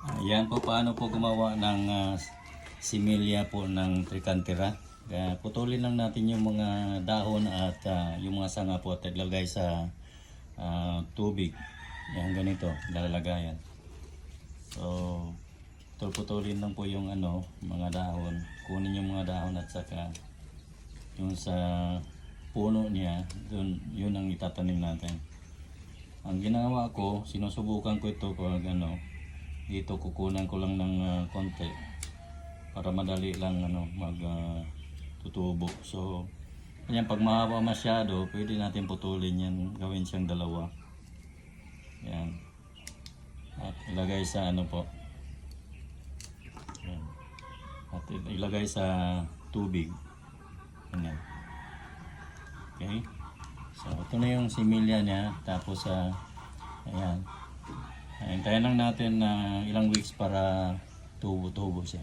Ayan po paano po gumawa ng similya po ng trikantera. Kaya putulin lang natin yung mga dahon at yung mga sanga po at ilagay sa tubig. Yan ganito, lalagayan. So, putulin lang po yung mga dahon. Kunin yung mga dahon at saka yung sa puno niya, yun ang itatanim natin. Ang ginawa ko, sinusubukan ko ito pag dito kukunan ko lang ng konti para madali lang tutubo. So, yan, pag mahaba masyado, pwede natin putulin yan, gawin siyang dalawa. Yan. At ilagay sa po. Yan. At ilagay sa tubig. Yan. Okay. So, ito na yung similya niya. Tapos, ayan. Hintayin lang natin na ilang weeks para tubo-tubo siya.